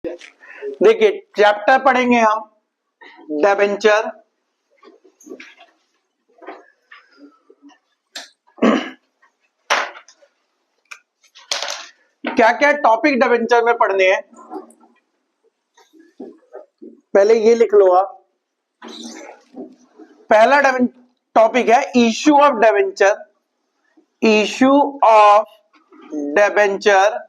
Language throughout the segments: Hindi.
देखिए चैप्टर पढ़ेंगे हम डिबेंचर। क्या क्या टॉपिक डिबेंचर में पढ़ने हैं, पहले ये लिख लो आप। पहला टॉपिक है issue of debenture. Issue of debenture,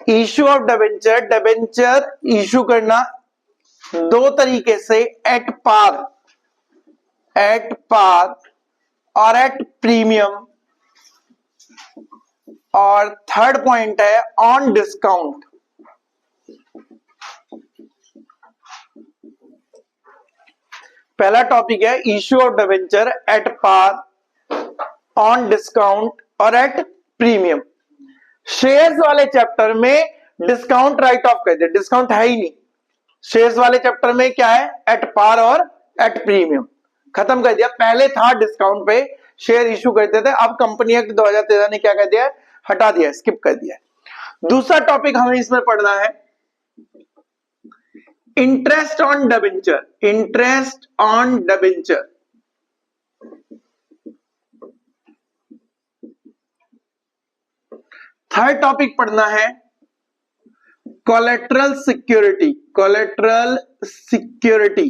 issue of debenture. Debenture issue करना दो तरीके से, एट पार और एट प्रीमियम, और थर्ड पॉइंट है ऑन डिस्काउंट। पहला टॉपिक है issue of debenture at par, on discount और एट प्रीमियम। शेयर्स वाले चैप्टर में डिस्काउंट राइट ऑफ कर दिया, डिस्काउंट है ही नहीं। शेयर्स वाले चैप्टर में क्या है, एट पार और एट प्रीमियम खत्म कर दिया। पहले था डिस्काउंट पे शेयर इश्यू करते थे, अब कंपनी एक्ट 2013 ने क्या कर दिया, हटा दिया, स्किप कर दिया। दूसरा टॉपिक हमें इसमें पढ़ना है interest on debenture. Interest on debenture, third topic पढ़ना है collateral security. Collateral security,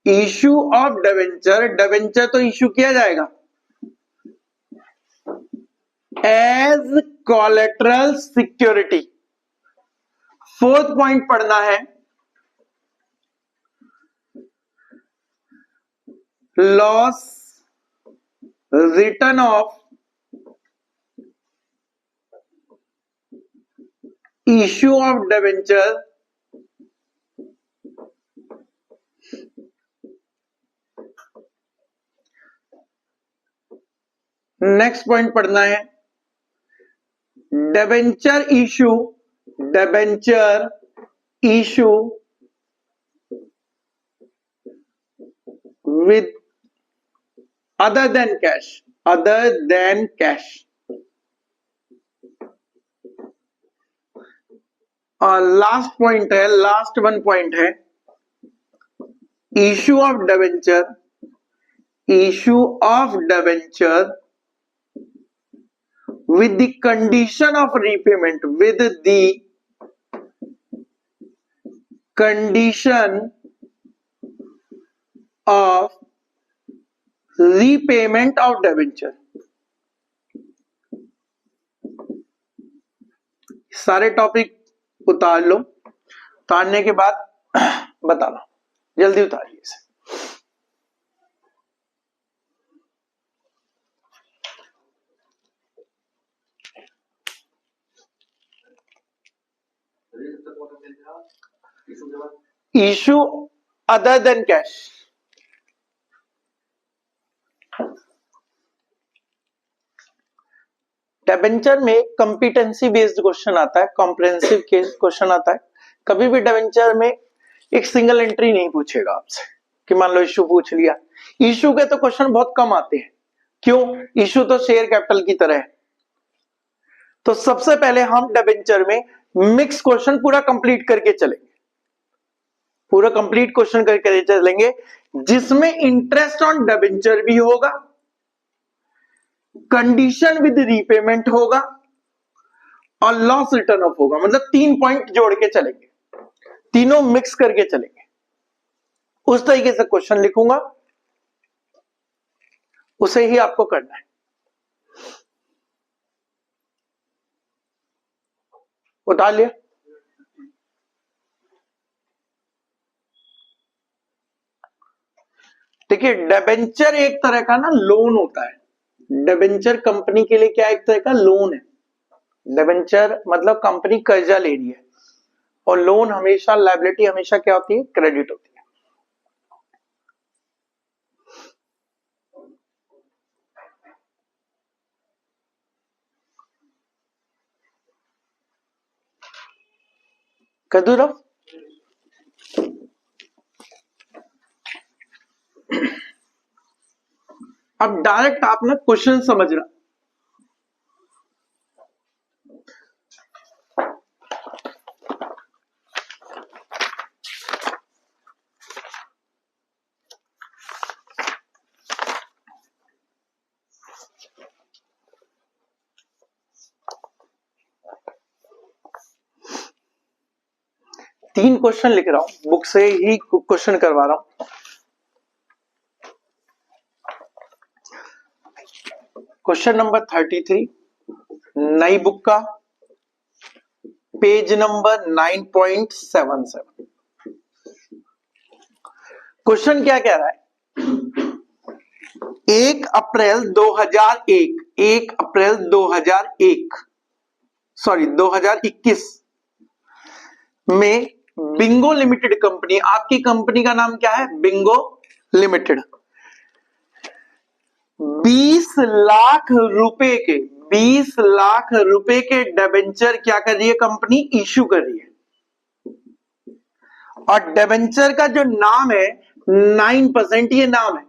issue of debenture. Debenture तो इश्यू किया जाएगा as collateral security. Fourth point पढ़ना है loss return of issue of debenture next point पढ़ना है debenture issue with other than cash. और लास्ट पॉइंट है, लास्ट वन पॉइंट है issue of debenture with the condition of repayment, with the condition of repayment of debenture। सारे टॉपिक उतार लो, उतारने के बाद बताना, जल्दी उतारिए इसे। Issue other than cash, debenture में कंपिटेंसी बेस्ड क्वेश्चन आता है, कॉम्प्रिहेंसिव क्वेश्चन आता है। कभी भी डिबेंचर में एक सिंगल एंट्री नहीं पूछेगा आपसे कि मान लो इशू पूछ लिया। इशू के तो क्वेश्चन बहुत कम आते हैं, क्यों, इशू तो शेयर कैपिटल की तरह है। तो सबसे पहले हम डिबेंचर में मिक्स क्वेश्चन पूरा कंप्लीट करके चलेंगे, पूरा कंप्लीट क्वेश्चन करके चलेंगे, जिसमें इंटरेस्ट ऑन डिबेंचर भी होगा, कंडीशन विद रीपेमेंट होगा और लॉस रिटर्न ऑफ होगा। मतलब 3 पॉइंट जोड़ के चलेंगे, तीनों मिक्स करके चलेंगे। उस तरीके से क्वेश्चन लिखूंगा, उसे ही आपको करना है। उतार लिया। देखिए डिबेंचर एक तरह का ना लोन होता है। डिबेंचर कंपनी के लिए क्या एक तरह का लोन है। डिबेंचर मतलब कंपनी कर्जा ले रही है, और लोन हमेशा, लायबिलिटी हमेशा क्या होती है, क्रेडिट होती है। कदूरा अब डायरेक्ट आप ना क्वेश्चन समझना। तीन क्वेश्चन लिख रहा हूं, बुक से ही क्वेश्चन करवा रहा हूं। क्वेश्चन नंबर 33 नई बुक का, पेज नंबर 9.77। क्वेश्चन क्या कह रहा है? 1 अप्रैल 2021 में बिंगो लिमिटेड कंपनी, आपकी कंपनी का नाम क्या है? Bingo limited. 20 लाख रुपए के डिबेंचर क्या कर रही है कंपनी? इश्यू कर रही है। और डिबेंचर का जो नाम है 9%, ये नाम है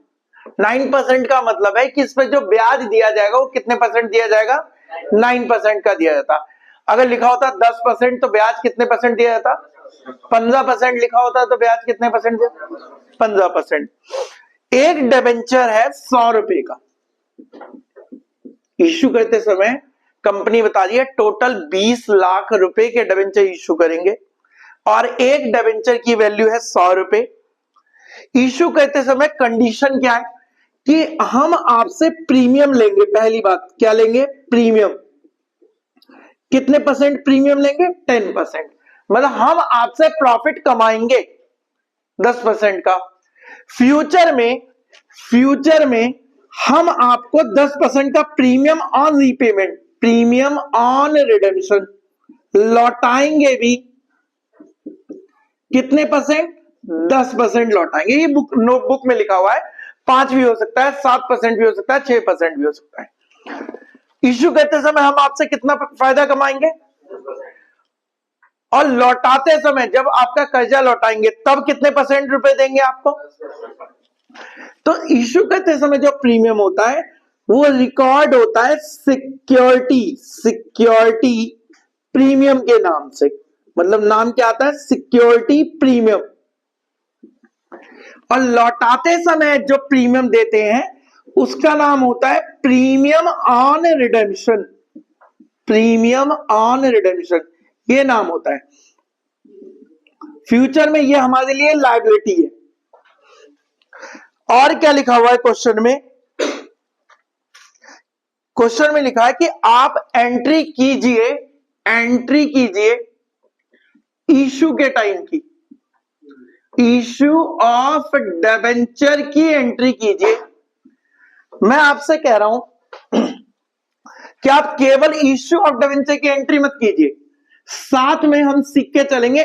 9%। का मतलब है कि इस पर जो ब्याज दिया जाएगा वो कितने परसेंट दिया जाएगा? 9% का दिया जाता। अगर लिखा होता 10% तो ब्याज कितने परसेंट दिया जाता? 15% लिखा होता तो ब्याज कितने परसेंट दिया? 15%। एक डिबेंचर है 100 रुपए का, इश्यू करते समय कंपनी बता रही है टोटल 20 लाख रुपए के डिबेंचर इश्यू करेंगे और एक डिबेंचर की वैल्यू है 100 रुपए। इश्यू करते समय कंडीशन क्या है कि हम आपसे प्रीमियम लेंगे। पहली बात क्या लेंगे? प्रीमियम। कितने परसेंट प्रीमियम लेंगे? 10%। मतलब हम आपसे प्रॉफिट कमाएंगे 10% का। फ्यूचर में हम आपको 10% का premium on repayment, premium on redemption लौटाएंगे भी। कितने परसेंट? 10% लौटाएंगे। ये बुक नोटबुक में लिखा हुआ है। 5 भी हो सकता है, 7% भी हो सकता है, 6% भी हो सकता है। इश्यू करते समय हम आपसे कितना फायदा कमाएंगे? और लौटाते समय जब आपका कर्जा लौटाएंगे तब कितने परसेंट रुपए देंगे आपको? तो इश्यू करते समय जो प्रीमियम होता है वो रिकॉर्ड होता है सिक्योरिटी प्रीमियम के नाम से। मतलब नाम क्या आता है? Security premium. और लौटाते समय जो प्रीमियम देते हैं उसका नाम होता है premium on redemption. Premium on redemption ये नाम होता है। फ्यूचर में ये हमारे लिए लायबिलिटी है। और क्या लिखा हुआ है क्वेश्चन में? क्वेश्चन में लिखा है कि आप एंट्री कीजिए इश्यू के टाइम की, इश्यू ऑफ डिबेंचर की एंट्री कीजिए। मैं आपसे कह रहा हूं कि आप केवल इश्यू ऑफ डिबेंचर की एंट्री मत कीजिए, साथ में हम सीख के चलेंगे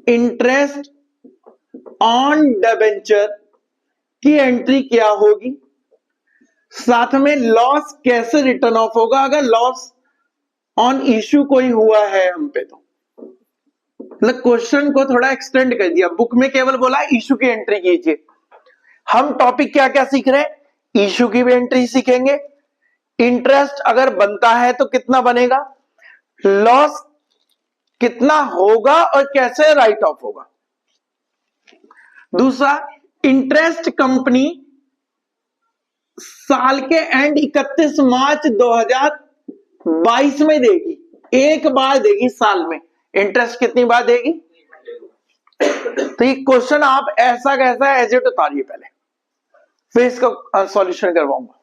इंटरेस्ट ऑन डिबेंचर की एंट्री क्या होगी, साथ में लॉस कैसे रिटर्न ऑफ होगा अगर लॉस ऑन इश्यू कोई हुआ है हम पे। तो मतलब क्वेश्चन को थोड़ा एक्सटेंड कर दिया। बुक में केवल बोला इश्यू की एंट्री कीजिए। हम टॉपिक क्या क्या सीख रहे हैं? इश्यू की भी एंट्री सीखेंगे, इंटरेस्ट अगर बनता है तो कितना बनेगा, लॉस कितना होगा और कैसे राइट ऑफ होगा। दूसरा, इंटरेस्ट कंपनी साल के एंड 31 मार्च 2022 में देगी, एक बार देगी साल में। इंटरेस्ट कितनी बार देगी? तो ये क्वेश्चन आप ऐसा कैसा एज इट उतारिए पहले, फिर इसका सॉल्यूशन करवाऊंगा।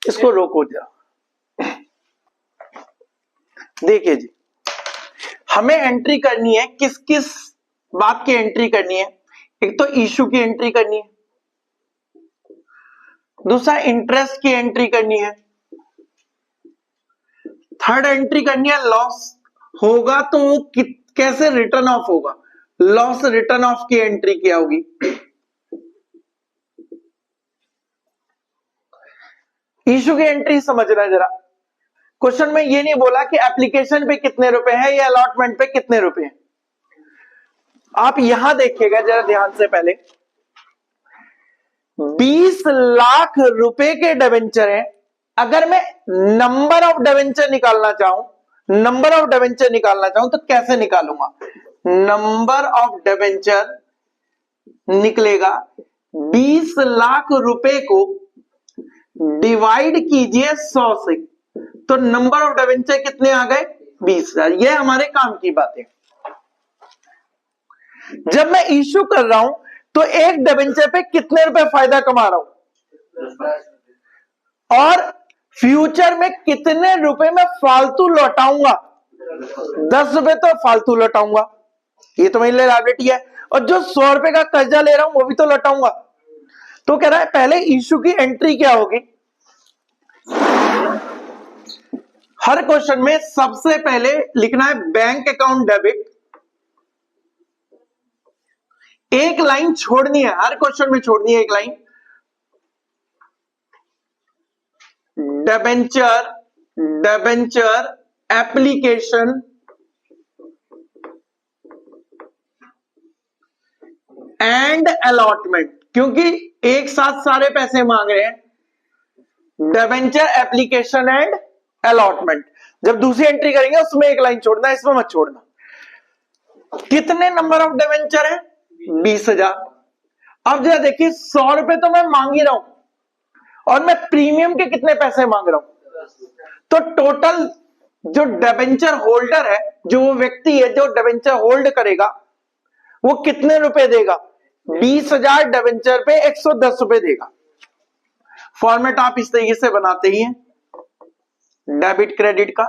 इसको रोको जरा। देखिए जी, हमें एंट्री करनी है, किस किस बात की एंट्री करनी है? एक तो इश्यू की एंट्री करनी है, दूसरा इंटरेस्ट की एंट्री करनी है, थर्ड एंट्री करनी है लॉस होगा तो कैसे रिटर्न ऑफ होगा, लॉस रिटर्न ऑफ की एंट्री क्या होगी। इश्यू की एंट्री समझना जरा। क्वेश्चन में ये नहीं बोला कि एप्लीकेशन पे कितने रुपए हैं या अलॉटमेंट पे कितने रुपए हैं। आप यहां देखिएगा जरा ध्यान से। पहले 20 लाख रुपए के डिबेंचर हैं। अगर मैं नंबर ऑफ डिबेंचर निकालना चाहूं तो कैसे निकालूंगा? नंबर ऑफ डिबेंचर निकलेगा 20 लाख रुपए को डिवाइड कीजिए 100 से, तो नंबर ऑफ डिबेंचर कितने आ गए? 20,000। ये हमारे काम की बात है। जब मैं इश्यू कर रहा हूं तो एक डिबेंचर पे कितने रुपए फायदा कमा रहा हूं, और फ्यूचर में कितने रुपए में फालतू लौटाऊंगा? 10 रुपए तो फालतू लौटाऊंगा, ये तो मेरी लायबिलिटी है। और जो 100 रुपए का कर्जा ले रहा हूं वो भी तो लौटाऊंगा। तो कह रहा है पहले इश्यू की एंट्री क्या होगी? हर क्वेश्चन में सबसे पहले लिखना है बैंक अकाउंट डेबिट। एक लाइन छोड़नी है, हर क्वेश्चन में छोड़नी है एक line. Debenture application and allotment, क्योंकि एक साथ सारे पैसे मांग रहे हैं। Debenture application and allotment. जब दूसरी एंट्री करेंगे उसमें एक लाइन छोड़ना, इसमें मत छोड़ना। कितने नंबर ऑफ डिबेंचर है? 20,000। अब जरा देखिए 100 रुपए तो मैं मांग ही रहा हूं, और मैं प्रीमियम के कितने पैसे मांग रहा हूं? तो टोटल जो डिबेंचर होल्डर है, जो वो व्यक्ति है जो डिबेंचर होल्ड करेगा, वो कितने रुपए देगा? 20,000 डिबेंचर पे 110 रुपए देगा। फॉर्मेट आप इस तरीके से बनाते ही हैं डेबिट क्रेडिट का।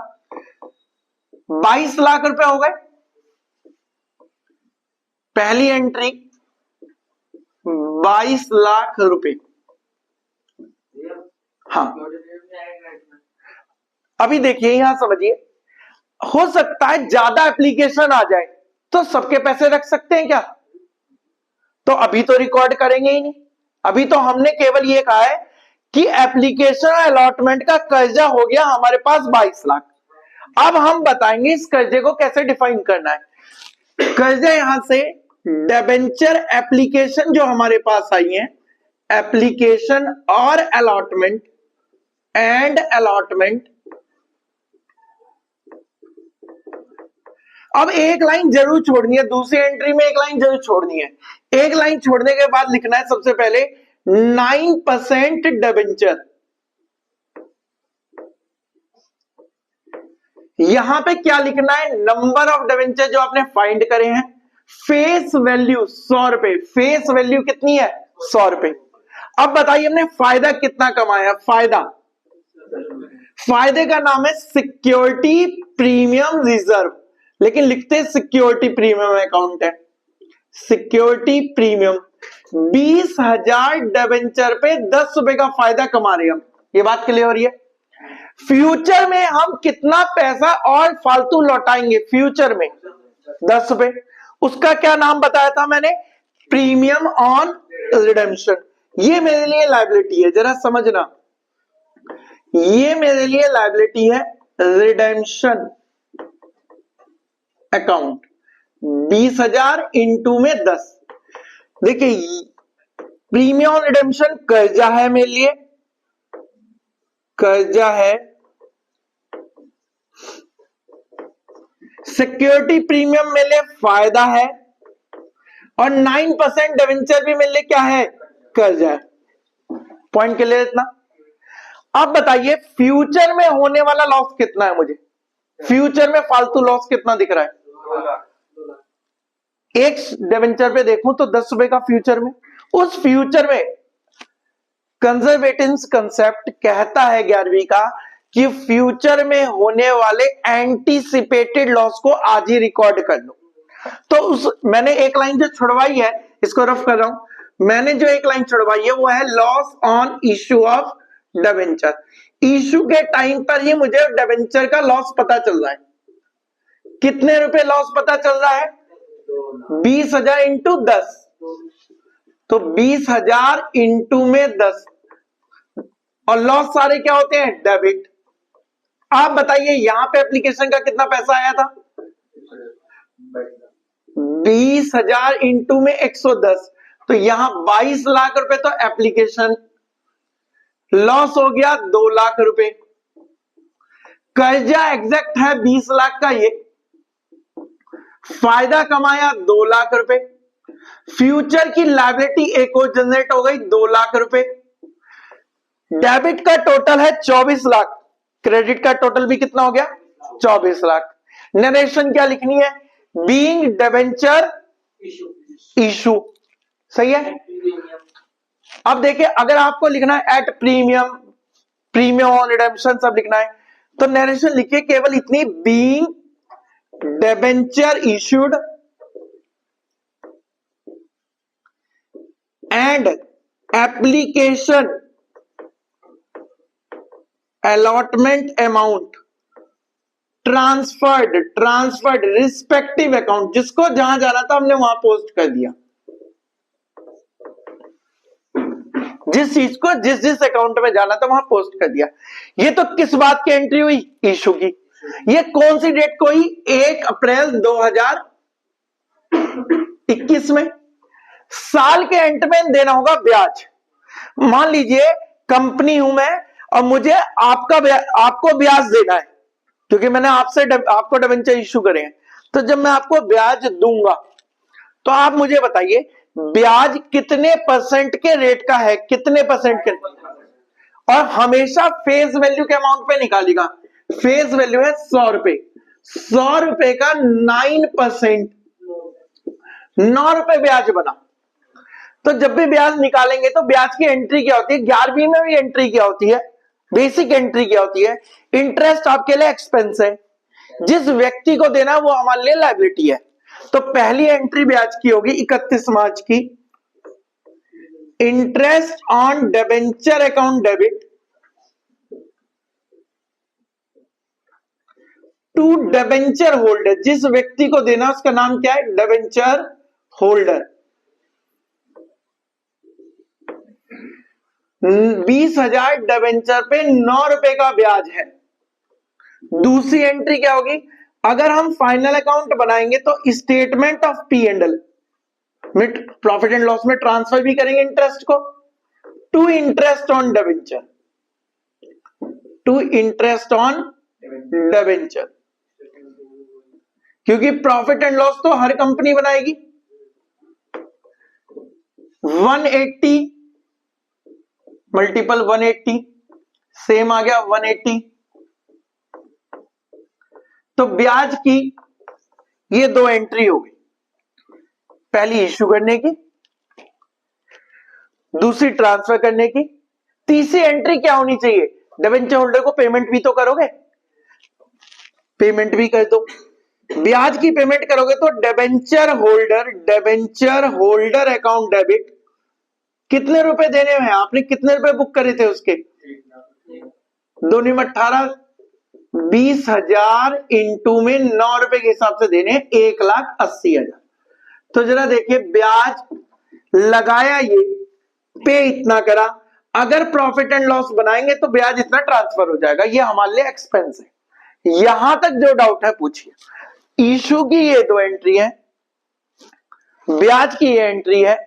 22 लाख रुपए हो गए पहली एंट्री, 22 लाख रुपए। हाँ, अभी देखिए यहां समझिए, हो सकता है ज्यादा एप्लीकेशन आ जाए तो सबके पैसे रख सकते हैं क्या? तो अभी तो रिकॉर्ड करेंगे ही नहीं। अभी तो हमने केवल ये कहा है कि एप्लीकेशन अलॉटमेंट का कर्जा हो गया हमारे पास 22 लाख। अब हम बताएंगे इस कर्जे को कैसे डिफाइन करना है। कर्जा यहां से डिबेंचर एप्लीकेशन जो हमारे पास आई है, एप्लीकेशन और अलॉटमेंट एंड अलॉटमेंट। अब एक लाइन जरूर छोड़नी है, दूसरी एंट्री में एक लाइन जरूर छोड़नी है। एक लाइन छोड़ने के बाद लिखना है सबसे पहले 9% डिबेंचर। यहां पे क्या लिखना है? नंबर ऑफ डिबेंचर जो आपने फाइंड करे हैं, फेस वैल्यू 100 रुपए। फेस वैल्यू कितनी है? 100 रुपए। अब बताइए हमने फायदा कितना कमाया? फायदे का नाम है सिक्योरिटी प्रीमियम रिजर्व, लेकिन लिखते सिक्योरिटी प्रीमियम अकाउंट है। सिक्योरिटी प्रीमियम 20,000 डिबेंचर पे 10 रुपए का फायदा कमा रहे हैं हम। ये बात क्लियर हो रही है? फ्यूचर में हम कितना पैसा और फालतू लौटाएंगे? फ्यूचर में 10 रुपए। उसका क्या नाम बताया था मैंने? Premium on redemption. ये मेरे लिए लायबिलिटी है, जरा समझना। ये मेरे लिए लायबिलिटी है रिडेम्पशन अकाउंट। 20,000 इंटू में 10। देखिए प्रीमियम ऑन रिडेम्पशन कर्जा है मेरे लिए, कर्जा है। सिक्योरिटी प्रीमियम मेरे लिए फायदा है, और 9% डिबेंचर भी मेरे लिए क्या है? कर्जा है। पॉइंट क्लियर इतना? अब बताइए फ्यूचर में होने वाला लॉस कितना है? मुझे फ्यूचर में फालतू लॉस कितना दिख रहा है? एक डिबेंचर पे देखूं तो 10 रुपए का फ्यूचर में। उस फ्यूचर में कंजर्वेटिव कंसेप्ट कहता है 11वीं का कि फ्यूचर में होने वाले एंटीसिपेटेड लॉस को आज ही रिकॉर्ड कर लो। तो उस मैंने एक लाइन जो छुड़वाई है, इसको रफ कर रहा हूं। मैंने जो एक लाइन छुड़वाई है वो है loss on issue of debenture. Issue के टाइम पर ही मुझे डिबेंचर का लॉस पता चल रहा है। कितने रुपए लॉस पता चल रहा है? 20,000 इंटू 10, तो 20,000 इंटू में 10, और लॉस सारे क्या होते हैं? डेबिट। आप बताइए यहां पे एप्लीकेशन का कितना पैसा आया था? 20,000 इंटू में 110, तो यहां 22 लाख रुपए तो एप्लीकेशन लॉस हो गया 2 लाख रुपए। कर्जा एग्जैक्ट है 20 लाख का, ये फायदा कमाया 2 लाख रुपए। फ्यूचर की लायबिलिटी एक और जनरेट हो गई 2 लाख रुपए। डेबिट का टोटल है 24 लाख, क्रेडिट का टोटल भी कितना हो गया 24 लाख। नरेशन क्या लिखनी है, बीइंग डिबेंचर इशू, सही है। अब देखिए अगर आपको लिखना है at premium, premium on redemption सब लिखना है, तो नरेशन लिखिए केवल इतनी, being debenture issued and application allotment amount transferred respective account, जिसको जहां जाना था हमने वहां पोस्ट कर दिया, जिस चीज को जिस अकाउंट में जाना था वहां पोस्ट कर दिया। ये तो किस बात की एंट्री हुई, इशू की। ये कौन सी डेट को हुई, 1 अप्रैल 2021 में। साल के एंड में देना होगा ब्याज। मान लीजिए कंपनी हूं मैं और मुझे आपको ब्याज देना है, क्योंकि मैंने आपको डिबेंचर इशू करे हैं, तो जब मैं आपको ब्याज दूंगा तो आप मुझे बताइए ब्याज कितने परसेंट के रेट का है, कितने परसेंट के, और हमेशा फेस वैल्यू के अमाउंट पे निकालेगा। फेस वैल्यू है 100 रुपए, 100 रुपए का 9%, 9 रुपए ब्याज बना। तो जब भी ब्याज निकालेंगे तो ब्याज की एंट्री क्या होती है, 11वीं में भी एंट्री क्या होती है, बेसिक एंट्री क्या होती है, इंटरेस्ट आपके लिए एक्सपेंस है, जिस व्यक्ति को देना वो हमारे लिए लायबिलिटी है। तो पहली एंट्री ब्याज की होगी 31 मार्च की, interest on debenture account debit to debenture holder, जिस व्यक्ति को देना उसका नाम क्या है, डिबेंचर होल्डर। 20,000 डिबेंचर पे 9 रुपए का ब्याज है। दूसरी एंट्री क्या होगी, अगर हम फाइनल अकाउंट बनाएंगे तो statement of P and L में प्रॉफिट एंड लॉस में ट्रांसफर भी करेंगे इंटरेस्ट को to interest on debenture, to interest on debenture, क्योंकि प्रॉफिट एंड लॉस तो हर कंपनी बनाएगी। 180 मल्टीपल 180 सेम आ गया 180। तो ब्याज की ये 2 एंट्री होगी, पहली इश्यू करने की, दूसरी ट्रांसफर करने की। तीसरी एंट्री क्या होनी चाहिए, डिबेंचर होल्डर को पेमेंट भी तो करोगे, पेमेंट भी कर दो। ब्याज की पेमेंट करोगे तो डिबेंचर होल्डर अकाउंट डेबिट, कितने रुपए देने हैं, आपने कितने रुपए बुक करे थे उसके, 2 में 18, 20,000 इंटू में 9 रुपए के हिसाब से देने 1,80,000। तो जरा देखिए ब्याज लगाया, ये पे इतना करा, अगर प्रॉफिट एंड लॉस बनाएंगे तो ब्याज इतना ट्रांसफर हो जाएगा, ये हमारे लिए एक्सपेंस है। यहां तक जो डाउट है पूछिए। इशू की ये 2 एंट्री है, ब्याज की ये एंट्री है,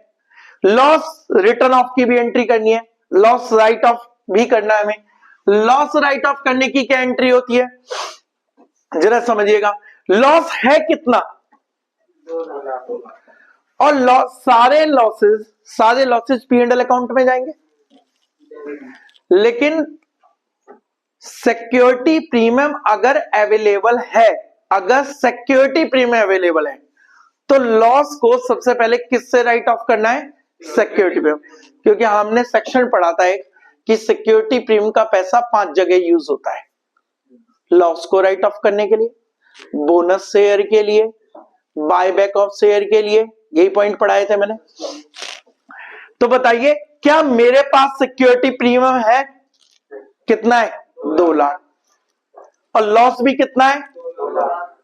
लॉस रिटर्न ऑफ की भी एंट्री करनी है, लॉस राइट ऑफ भी करना है हमें। लॉस राइट ऑफ करने की क्या एंट्री होती है, जरा समझिएगा। लॉस है कितना, और लॉस सारे losses P and L account में जाएंगे, लेकिन सिक्योरिटी प्रीमियम अगर अवेलेबल है, अगर सिक्योरिटी प्रीमियम अवेलेबल है तो लॉस को सबसे पहले किससे राइट ऑफ करना है, सिक्योरिटी प्रीमियम, क्योंकि हमने सेक्शन पढ़ा था एक कि सिक्योरिटी प्रीमियम का पैसा 5 जगह यूज होता है, लॉस को राइट ऑफ करने के लिए, बोनस शेयर के लिए, बायबैक ऑफ शेयर के लिए, यही पॉइंट पढ़ाए थे मैंने। तो बताइए क्या मेरे पास सिक्योरिटी प्रीमियम है, कितना है 2 लाख, और लॉस भी कितना है,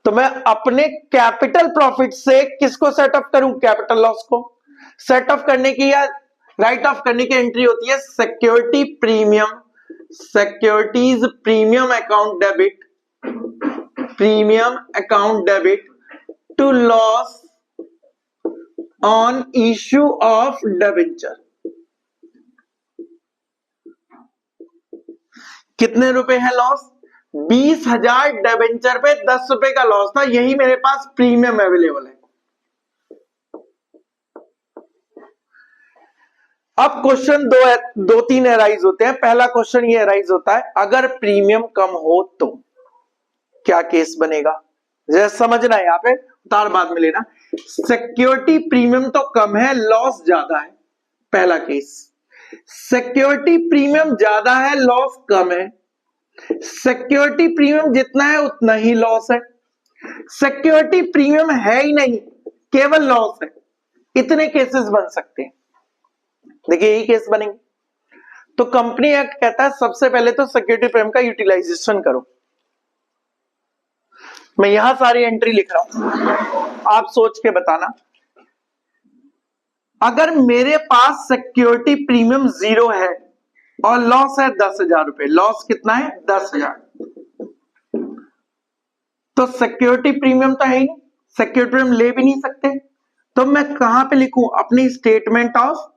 तो मैं अपने कैपिटल प्रॉफिट से किसको सेट ऑफ करूं, कैपिटल लॉस को सेट ऑफ करने की या राइट ऑफ करने की एंट्री होती है security premium, securities premium account debit to loss on issue of debenture. कितने रुपए है लॉस? 20,000 डिबेंचर पे 10 रुपए का लॉस था, यही मेरे पास प्रीमियम अवेलेबल है। अब क्वेश्चन दो तीन एराइज होते हैं। पहला क्वेश्चन ये एराइज होता है, अगर प्रीमियम कम हो तो क्या केस बनेगा? जरा समझना है, यहां पे उतार बाद में लेना। सिक्योरिटी प्रीमियम तो कम है, लॉस ज्यादा है, पहला केस। सिक्योरिटी प्रीमियम ज्यादा है, लॉस कम है। सिक्योरिटी प्रीमियम जितना है उतना ही लॉस है। सिक्योरिटी प्रीमियम है ही नहीं, केवल लॉस है। इतने केसेस बन सकते हैं। देखिए यही केस बनेंगे। तो कंपनी एक्ट कहता है सबसे पहले तो सिक्योरिटी प्रीमियम का यूटिलाइजेशन करो। मैं यहां सारी एंट्री लिख रहा हूं, आप सोच के बताना। अगर मेरे पास सिक्योरिटी प्रीमियम 0 है और लॉस है 10,000 रुपए, लॉस कितना है? 10,000। तो सिक्योरिटी प्रीमियम तो है ही नहीं, सिक्योरिटी प्रीमियम ले भी नहीं सकते। तो मैं कहां पे लिखूं? अपनी स्टेटमेंट ऑफ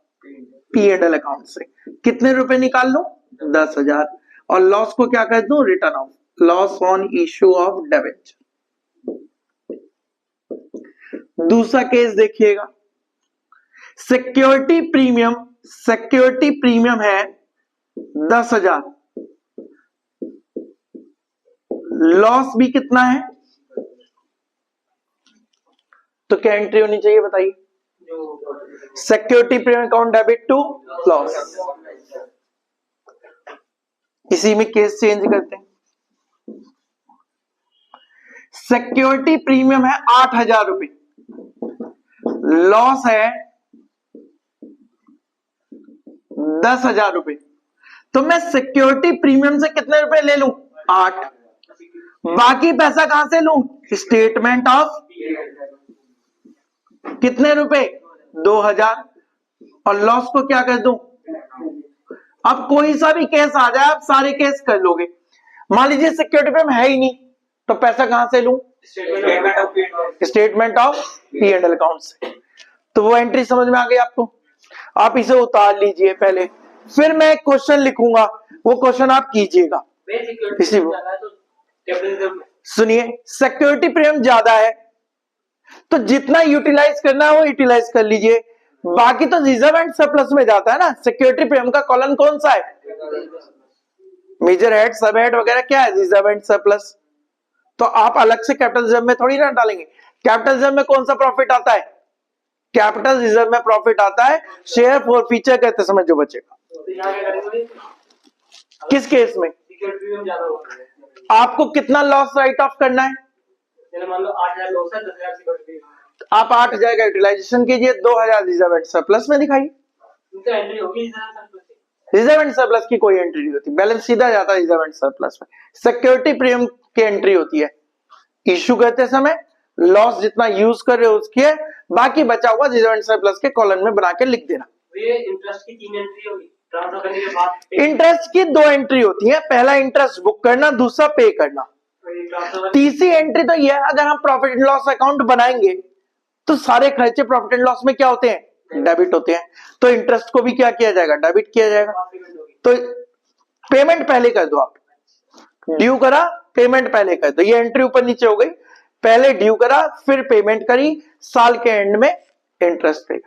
P&L अकाउंट से कितने रुपए निकाल लूं? 10,000। और लॉस को क्या कर दूं? Return of loss on issue of debenture. दूसरा केस देखिएगा, सिक्योरिटी प्रीमियम है 10,000, लॉस भी कितना है? तो क्या एंट्री होनी चाहिए बताइए? Security premium account debit to loss. इसी में केस चेंज करते हैं। सिक्योरिटी प्रीमियम है 8,000 रुपए, लॉस है 10,000 रुपए। तो मैं सिक्योरिटी प्रीमियम से कितने रुपए ले लूं? 8। बाकी पैसा कहां से लूं? स्टेटमेंट ऑफ कितने रुपए? 2,000। और लॉस को क्या कर दूं? अब कोई सा भी केस आ जाए, आप सारे केस कर लोगे। मान लीजिए सिक्योरिटी प्रीमियम है ही नहीं, तो पैसा कहां से लूं? स्टेटमेंट ऑफ P&L अकाउंट से। तो वो एंट्री समझ में आ गई आपको? आप इसे उतार लीजिए पहले, फिर मैं एक क्वेश्चन लिखूंगा, वो क्वेश्चन आप कीजिएगा। इसी को सुनिए, सिक्योरिटी प्रीमियम ज्यादा है तो जितना यूटिलाइज करना है वो यूटिलाइज कर लीजिए, बाकी तो रिजर्व एंड सरप्लस में जाता है ना। सिक्योरिटी प्रीमियम का कॉलम कौन सा है? मेजर हेड, सब हेड वगैरह क्या है? Reserve and surplus. तो आप अलग से कैपिटल रिजर्व में थोड़ी ना डालेंगे। कैपिटल रिजर्व में कौन सा प्रॉफिट आता है? कैपिटल रिजर्व में प्रॉफिट आता है शेयर फॉरफीचर करते समय जो बचेगा। किस केस में? आपको कितना लॉस राइट ऑफ करना है? मान लो 8,000 लॉस है, 10,000 सिक्योरिटी। आप 8,000 का यूटिलाइजेशन कीजिए, 2,000 रिजर्व एंड सरप्लस में दिखाइए। एंट्री होगी रिजर्व एंड सरप्लस की कोई एंट्री नहीं होती, बैलेंस सीधा जाता है रिजर्व एंड सरप्लस में। सिक्योरिटी प्रीमियम की एंट्री होती है इश्यू करते समय, लॉस जितना यूज कर रहे हो उसकी है, बाकी बचा हुआ रिजर्व एंड सरप्लस के कॉलम में बना के लिख देना। ये इंटरेस्ट की 3 एंट्री होगी, ट्रांसफर करने के बाद इंटरेस्ट की 2 एंट्री होती है, पहला इंटरेस्ट बुक करना, दूसरा पे करना। तीसरी एंट्री तो यह, अगर हम प्रॉफिट एंड लॉस अकाउंट बनाएंगे तो सारे खर्चे प्रॉफिट एंड लॉस में क्या होते हैं? डेबिट होते हैं। तो इंटरेस्ट को भी क्या किया जाएगा? डेबिट किया जाएगा। तो पेमेंट पहले कर दो, आप ड्यू करा, पेमेंट पहले कर दो। ये एंट्री ऊपर नीचे हो गई, पहले ड्यू करा फिर पेमेंट करी, साल के एंड में इंटरेस्ट पे।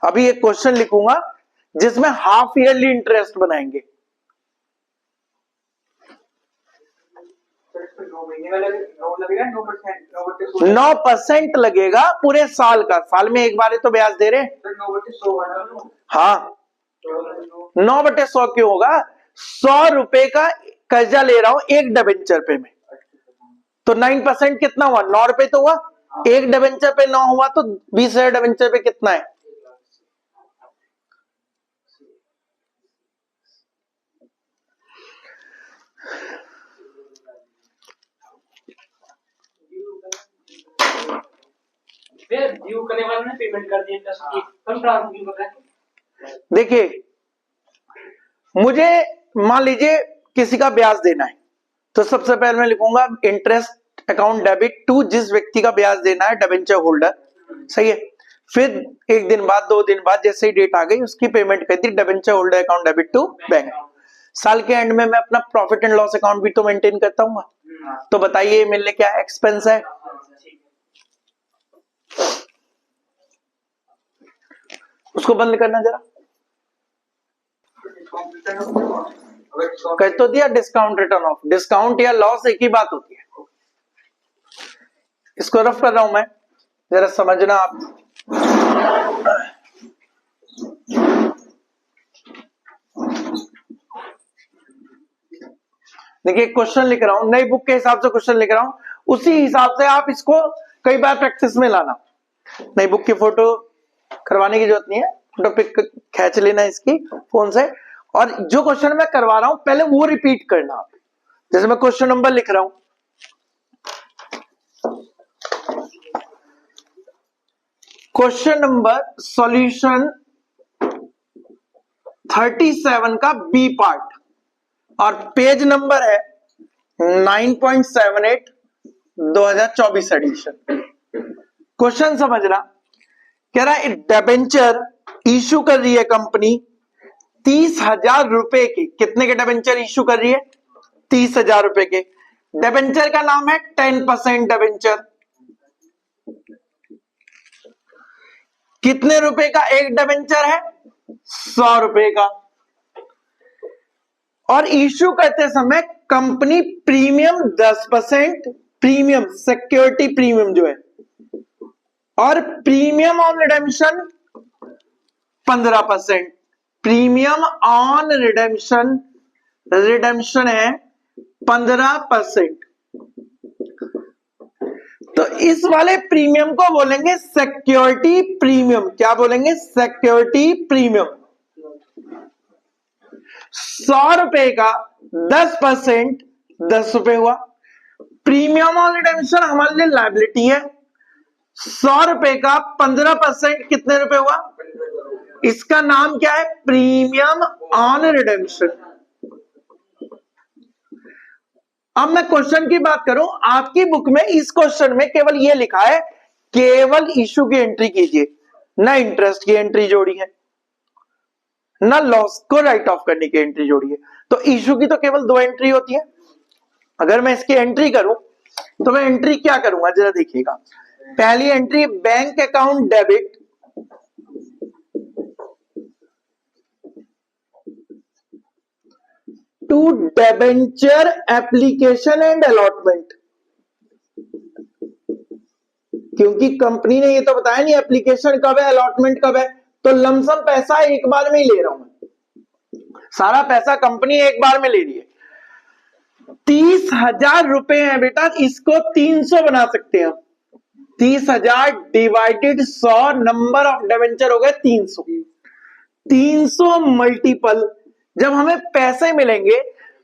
अभी एक क्वेश्चन लिखूंगा जिसमें हाफ ईयरली इंटरेस्ट बनाएंगे। 9% लगेगा पूरे साल का, साल में एक बार तो ब्याज दे रहे। हाँ, 9/100 क्यों होगा? 100 रुपए का कर्जा ले रहा हूं एक डिबेंचर पे में, तो 9% कितना हुआ? 9 रुपए तो हुआ। एक डिबेंचर पे 9 हुआ तो 20,000 डिबेंचर पे कितना है? ड्यू करने वाले ने पेमेंट कर दिया। देखिए, मुझे मान लीजिए किसी का ब्याज देना है, तो सबसे पहले मैं लिखूंगा इंटरेस्ट अकाउंट डेबिट टू जिस व्यक्ति का ब्याज देना है डिबेंचर होल्डर, सही है। फिर एक दिन बाद, 2 दिन बाद जैसे ही डेट आ गई उसकी पेमेंट कर दी, debenture holder account debit to bank. साल के एंड में मैं अपना प्रॉफिट एंड लॉस अकाउंट भी तो मेंटेन करता हूँ। तो बताइए मेरे लिए क्या एक्सपेंस है? उसको बंद करना जरा, कह तो दिया डिस्काउंट रिटर्न ऑफ। डिस्काउंट या लॉस एक ही बात होती है। इसको रफ कर रहा हूं मैं, जरा समझना आप। देखिए क्वेश्चन लिख रहा हूं, नई बुक के हिसाब से क्वेश्चन लिख रहा हूं, उसी हिसाब से आप इसको कई बार प्रैक्टिस में लाना। नई बुक की फोटो करवाने की जरूरत नहीं है, फोटो पिक खींच लेना इसकी फोन से, और जो क्वेश्चन मैं करवा रहा हूं पहले वो रिपीट करना। जैसे मैं क्वेश्चन नंबर लिख रहा हूं, क्वेश्चन नंबर सॉल्यूशन 37 का बी पार्ट, और पेज नंबर है 9.78 2024 एडिशन। क्वेश्चन समझना, कह रहा है डिबेंचर इशू कर रही है कंपनी 30,000 रुपए के। कितने के डिबेंचर इशू कर रही है? 30,000 रुपए के। डिबेंचर का नाम है 10% डिबेंचर। कितने रुपए का एक डिबेंचर है? 100 रुपए का। और इशू करते समय company premium 10%, premium security premium जो है, और premium on redemption 15%। Premium on redemption, redemption है 15%। तो इस वाले प्रीमियम को बोलेंगे सिक्योरिटी प्रीमियम। क्या बोलेंगे? Security premium. 100 रुपए का 10% 10 रुपए हुआ। प्रीमियम ऑन रिडेम्पशन हमारे लिए लायबिलिटी है। 100 रुपए का 15% कितने रुपए हुआ? इसका नाम क्या है? Premium on redemption. अब मैं क्वेश्चन की बात करूं, आपकी बुक में इस क्वेश्चन में केवल यह लिखा है केवल इशू की एंट्री कीजिए, ना इंटरेस्ट की एंट्री जोड़ी है, ना लॉस को राइट ऑफ करने की एंट्री जोड़ी है। तो इशू की तो केवल 2 एंट्री होती है। अगर मैं इसकी एंट्री करूं तो मैं एंट्री क्या करूंगा जरा देखिएगा। पहली entry bank account debit to debenture application and allotment, क्योंकि कंपनी ने ये तो बताया नहीं एप्लीकेशन कब है अलॉटमेंट कब है, तो लमसम पैसा एक बार में ही ले रहा हूं मैं, सारा पैसा कंपनी एक बार में ले रही है। 30,000 रुपए है बेटा, इसको 300 बना सकते हैं। 30,000 डिवाइडेड 100, नंबर ऑफ डिबेंचर हो गए 300। 300 मल्टीपल, जब हमें पैसे मिलेंगे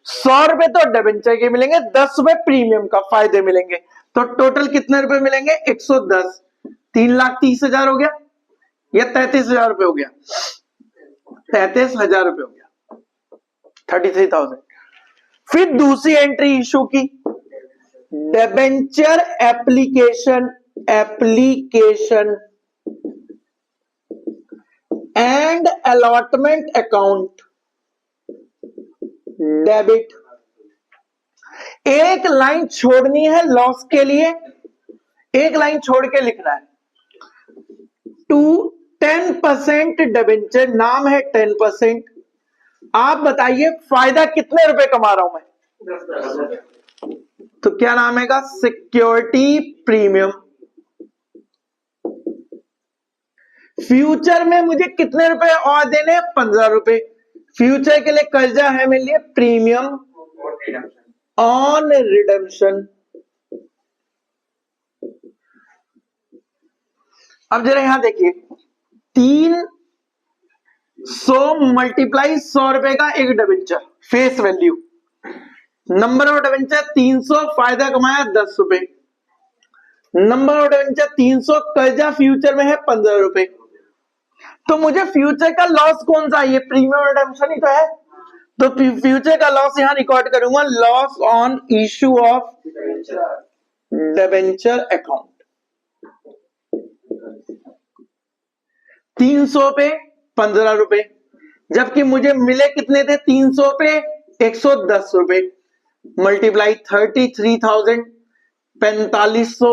100 रुपए तो डिबेंचर के मिलेंगे, 10 रुपए प्रीमियम का फायदे मिलेंगे, तो टोटल कितने रुपए मिलेंगे? 110। 3,30,000 हो गया या 33,000 रुपए हो गया? 33,000 रुपए हो गया, 33,000। फिर दूसरी एंट्री इशू की, debenture application and allotment account debit. एक लाइन छोड़नी है लॉस के लिए, एक लाइन छोड़ के लिखना है। टू 10% डिबेंचर, नाम है 10%। आप बताइए फायदा कितने रुपए कमा रहा हूं मैं? तो क्या नाम है? Security premium. फ्यूचर में मुझे कितने रुपए और देने हैं? 15 रुपए। फ्यूचर के लिए कर्जा है मेरे लिए प्रीमियम ऑन रिडेम्पशन। अब जरा यहां देखिए, 300 मल्टीप्लाई 100 रुपए का एक debenture face value, number of debenture 300, फायदा कमाया 10 रुपए, नंबर ऑफ डिबेंचर 300, कर्जा फ्यूचर में है 15 रुपए। तो मुझे फ्यूचर का लॉस कौन सा है? ये प्रीमियम रिडेम्पशन ही तो है, तो फ्यूचर का लॉस यहां रिकॉर्ड करूंगा, loss on issue of debenture account 300 पे 15 रुपए, जबकि मुझे मिले कितने थे 300 पे 110 रुपए, मल्टीप्लाई 33,000, 4500,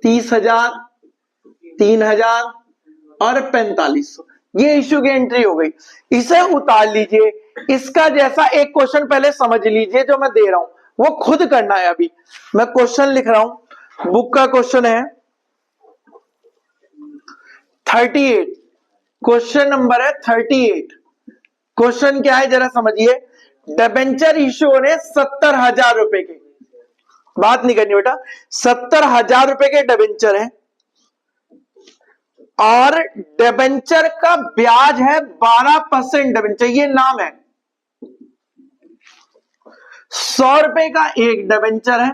30,000, 3,000 और 4500। ये इश्यू की एंट्री हो गई। इसे उतार लीजिए। इसका जैसा एक क्वेश्चन पहले समझ लीजिए जो मैं दे रहा हूं वो खुद करना है। अभी मैं क्वेश्चन लिख रहा हूं, बुक का क्वेश्चन है 38, क्वेश्चन नंबर है 38। क्वेश्चन क्या है जरा समझिए। डिबेंचर इश्यू होने 70,000 रुपए के, बात नहीं करनी बेटा, 70,000 रुपए के डिबेंचर है और डिबेंचर का ब्याज है 12% डिबेंचर, ये नाम है। 100 रुपए का एक डिबेंचर है,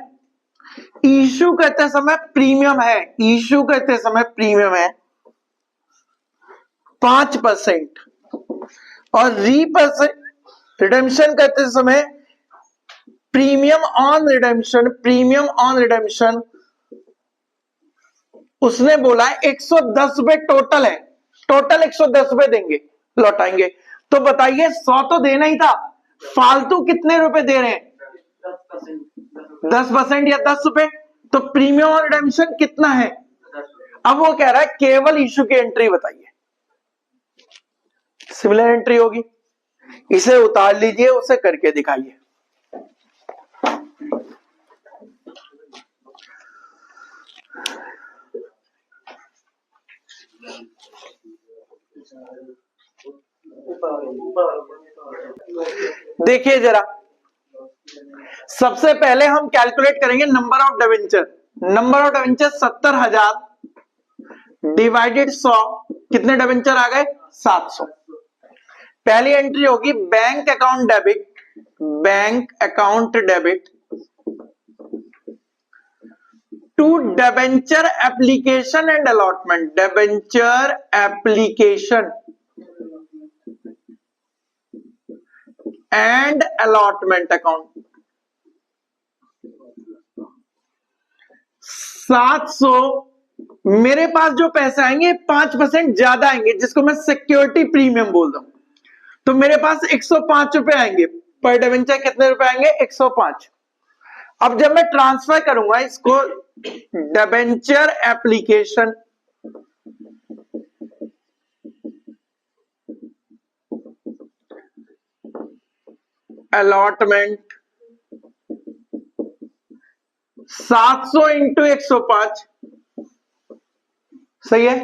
इश्यू करते समय प्रीमियम है, इश्यू करते समय प्रीमियम है 5% और रिडेम्पशन करते समय प्रीमियम ऑन रिडेम्पशन उसने बोला है 110 रुपए टोटल है, टोटल 110 रुपए देंगे, लौटाएंगे। तो बताइए 100 तो देना ही था, फालतू कितने रुपए दे रहे हैं 10% या 10 रुपए, तो प्रीमियम ऑन रिडेम्पशन कितना है। अब वो कह रहा है केवल इश्यू की एंट्री बताइए, सिमिलर एंट्री होगी, इसे उतार लीजिए, उसे करके दिखाइए। देखिए जरा, सबसे पहले हम कैलकुलेट करेंगे number of debenture. Number of debenture 70,000 divided 100, कितने डिबेंचर आ गए 700। पहली एंट्री होगी bank account debit to debenture application and allotment, debenture application and allotment account 700। मेरे पास जो पैसे आएंगे 5% ज्यादा आएंगे, जिसको मैं सिक्योरिटी प्रीमियम बोल रहा हूं। तो मेरे पास 105 रुपए आएंगे पर डिबेंचर, कितने रुपए आएंगे 105। अब जब मैं ट्रांसफर करूंगा इसको डिबेंचर एप्लीकेशन अलॉटमेंट 700 इंटू 105, सही है।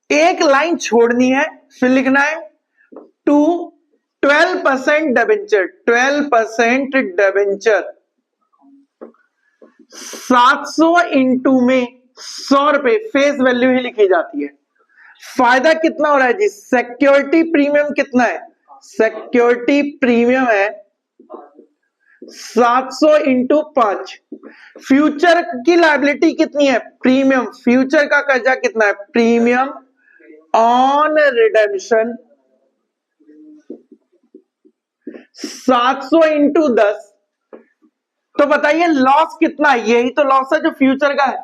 एक लाइन छोड़नी है, फिर लिखना है टू 12% डिबेंचर, 12% डिबेंचर 700 इंटू में 100 रुपए फेस वैल्यू ही लिखी जाती है। फायदा कितना हो रहा है जी, सिक्योरिटी प्रीमियम कितना है, सिक्योरिटी प्रीमियम है 700 इंटू 5। फ्यूचर की लायबिलिटी कितनी है, प्रीमियम, फ्यूचर का कर्जा कितना है, प्रीमियम ऑन रिडेम्पशन 700 इंटू 10। तो बताइए लॉस कितना है, यही तो लॉस है जो फ्यूचर का है,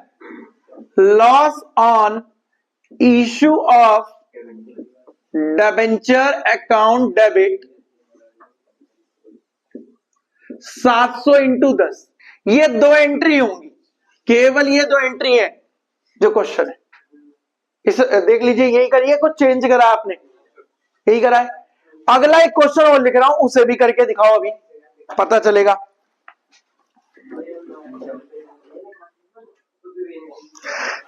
loss on issue of debenture account debit 700 into 10। ये दो एंट्री होंगी, केवल ये दो एंट्री है जो क्वेश्चन है। इस देख लीजिए, यही करिए, कुछ चेंज करा आपने, यही करा है। अगला एक क्वेश्चन और लिख रहा हूं, उसे भी करके दिखाओ, अभी पता चलेगा।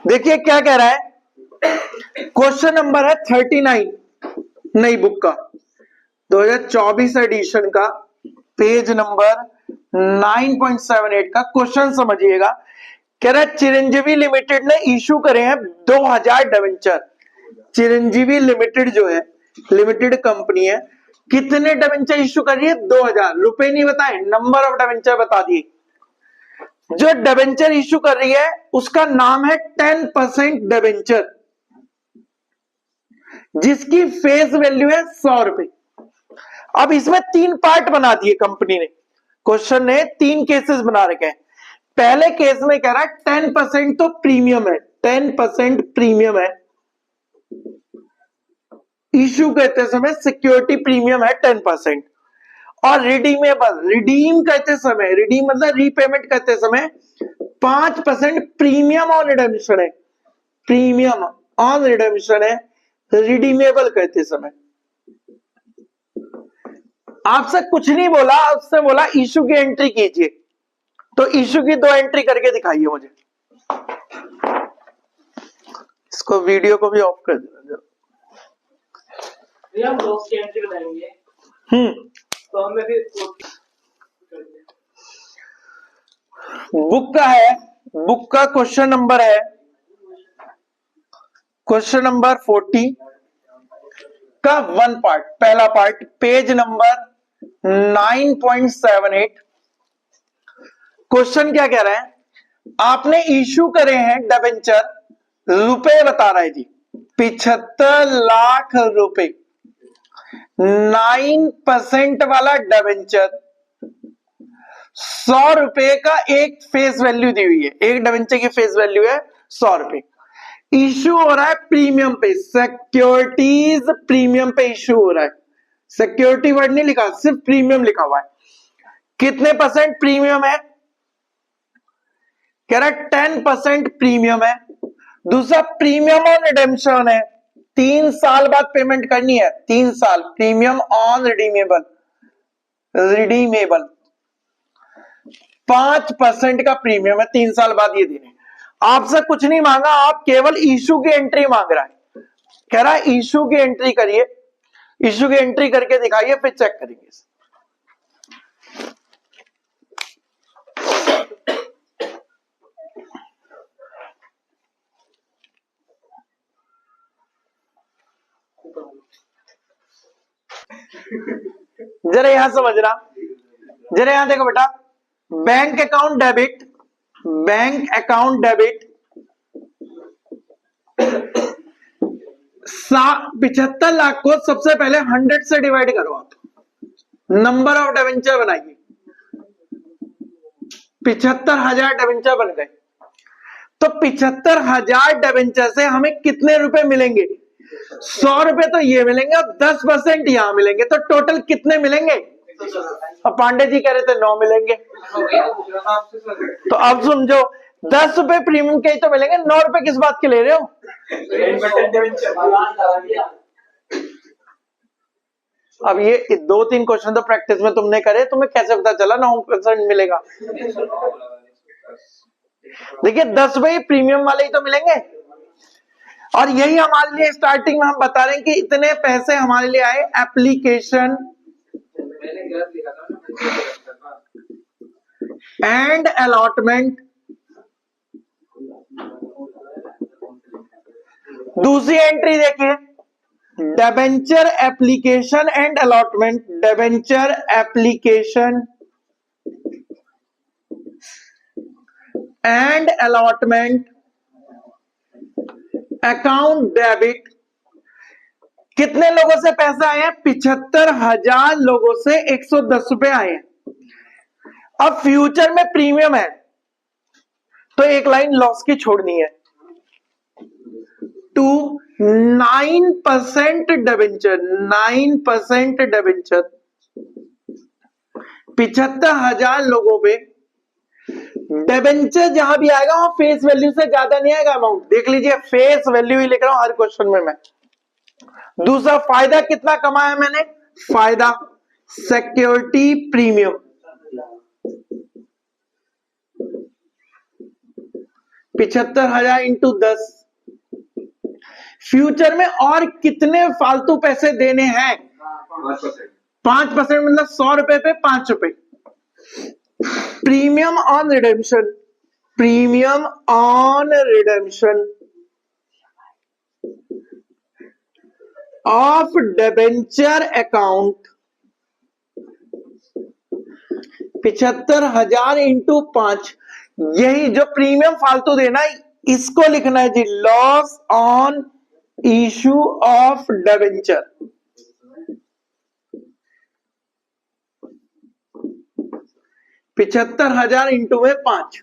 देखिए क्या कह रहा है, क्वेश्चन नंबर है 39 नई बुक का 2024 एडिशन का, पेज नंबर 9.78 का क्वेश्चन समझिएगा। कह रहा है चिरंजीवी लिमिटेड ने इशू करे हैं 2000 डिबेंचर। चिरंजीवी लिमिटेड जो है, लिमिटेड कंपनी है, कितने डिबेंचर इशू कर रही है 2000, रुपए नहीं बताए, नंबर ऑफ डिबेंचर बता दिए। जो डिबेंचर इशू कर रही है उसका नाम है 10% डिबेंचर, जिसकी फेस वैल्यू है 100 रुपए। अब इसमें 3 पार्ट बना दिए कंपनी ने, क्वेश्चन ने 3 केसेस बना रखे हैं। पहले केस में कह रहा है 10% तो प्रीमियम है, 10% प्रीमियम है, इशू करते समय सिक्योरिटी प्रीमियम है 10%, और रिडीमेबल, रिडीम करते समय, रिडीम मतलब रीपेमेंट करते समय 5% प्रीमियम ऑन रिडेम्पशन है, प्रीमियम ऑन रिडेम्पशन है रिडीमेबल करते समय। आपसे कुछ नहीं बोला, आपसे बोला इशू की एंट्री कीजिए, तो इशू की 2 एंट्री करके दिखाइए मुझे। इसको वीडियो को भी ऑफ कर देना। हम लॉस की एंट्री बनाएंगे। तो हमें फिर बुक का है, बुक का क्वेश्चन नंबर है, क्वेश्चन नंबर 40 का 1 पार्ट, पहला पार्ट, पेज नंबर 9.78। क्वेश्चन क्या कह रहा है, आपने इशू करे हैं डिबेंचर, रुपए बता रहा है जी 75 लाख रुपए, 9% वाला डिबेंचर, 100 रुपए का एक फेस वैल्यू दी हुई है, एक डिबेंचर की फेस वैल्यू है 100 रुपए। इशू हो रहा है प्रीमियम पे, सिक्योरिटीज प्रीमियम पे इशू हो रहा है, सिक्योरिटी वर्ड नहीं लिखा, सिर्फ प्रीमियम लिखा हुआ है। कितने परसेंट प्रीमियम है, कह रहा है 10% प्रीमियम है। दूसरा प्रीमियम ऑन रिडेम्पशन है, 3 साल बाद पेमेंट करनी है, 3 साल, प्रीमियम ऑन रिडीमेबल, रिडीमेबल 5% का प्रीमियम है, 3 साल बाद ये देने। आपसे कुछ नहीं मांगा, आप केवल इशू की एंट्री मांग रहा है, कह रहा है इशू की एंट्री करिए, इशू की एंट्री करके दिखाइए, फिर चेक करेंगे। जरा यहां समझना, जरा यहां देखो बेटा, bank account debit, bank account debit 75 lakh को सबसे पहले 100 से डिवाइड करो, आप नंबर ऑफ डिबेंचर बनाइए, 75,000 डिबेंचर बन गए। तो 75,000 डिबेंचर से हमें कितने रुपए मिलेंगे, 100 रुपए तो ये मिलेंगे और 10% यहां मिलेंगे, तो टोटल कितने मिलेंगे। और पांडे जी कह रहे थे 9 मिलेंगे। तो अब समझो 10 रुपए प्रीमियम के ही तो मिलेंगे, 9 रुपए किस बात के ले रहे हो। अब ये 2-3 क्वेश्चन तो प्रैक्टिस में तुमने करे, तुम्हें कैसे पता चला 9% मिलेगा। देखिए 10 रुपए प्रीमियम वाले ही तो मिलेंगे, और यही हमारे लिए स्टार्टिंग में हम बता रहे हैं कि इतने पैसे हमारे लिए आए एप्लीकेशन एंड अलॉटमेंट। दूसरी एंट्री देखिए, debenture application and allotment, debenture application and allotment account debit. कितने लोगों से पैसे आए हैं, 75,000 लोगों से 110 रुपए आए हैं। अब फ्यूचर में प्रीमियम है, तो एक लाइन लॉस की छोड़नी है, टू 9% डिबेंचर, 9% डिबेंचर 75,000 लोगों पे डिबेंचर जहां भी आएगा वहां फेस वैल्यू से ज्यादा नहीं आएगा अमाउंट, देख लीजिए फेस वैल्यू ही लिख रहा हूं हर क्वेश्चन में मैं। दूसरा फायदा कितना कमाया मैंने, फायदा सिक्योरिटी प्रीमियम 75,000 इंटू 10। फ्यूचर में और कितने फालतू पैसे देने हैं, 5% मतलब 100 रुपए पे 5 रुपए। Premium on redemption, premium on redemption of debenture account 75,000 into 5। यही जो प्रीमियम फालतू देना है इसको लिखना है जी, loss on issue of debenture. 75,000 into में 5,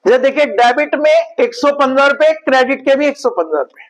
ये देखिए डेबिट में 115 रुपए, क्रेडिट के भी 115 रुपए।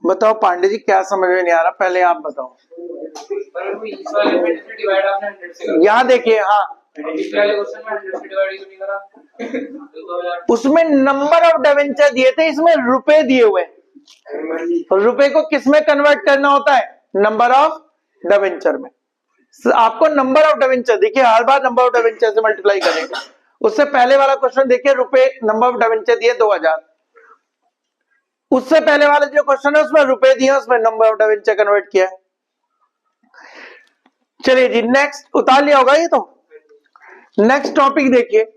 बताओ पांडे जी, क्या समझ में नहीं आ रहा, पहले आप बताओ। यहाँ देखिए, हाँ उसमें नंबर ऑफ डिवेंचर दिए थे, इसमें रुपए दिए हुए। रुपए को किसमें कन्वर्ट करना होता है? नंबर ऑफ डिवेंचर में। आपको नंबर ऑफ डिवेंचर देखिए, हर बार नंबर ऑफ डिवेंचर से मल्टीप्लाई करेंगे। उससे पहले वाला क्वेश्चन देखिए, रुपए नंबर ऑफ डिवेंचर दिए 2000। उससे पहले वाला जो क्वेश्चन है उसमें रुपए दिए, उसमें नंबर ऑफ डिवेंचर कन्वर्ट किया है। चलिए जी, नेक्स्ट उतार लिया होगा ये तो। नेक्स्ट टॉपिक देखिए,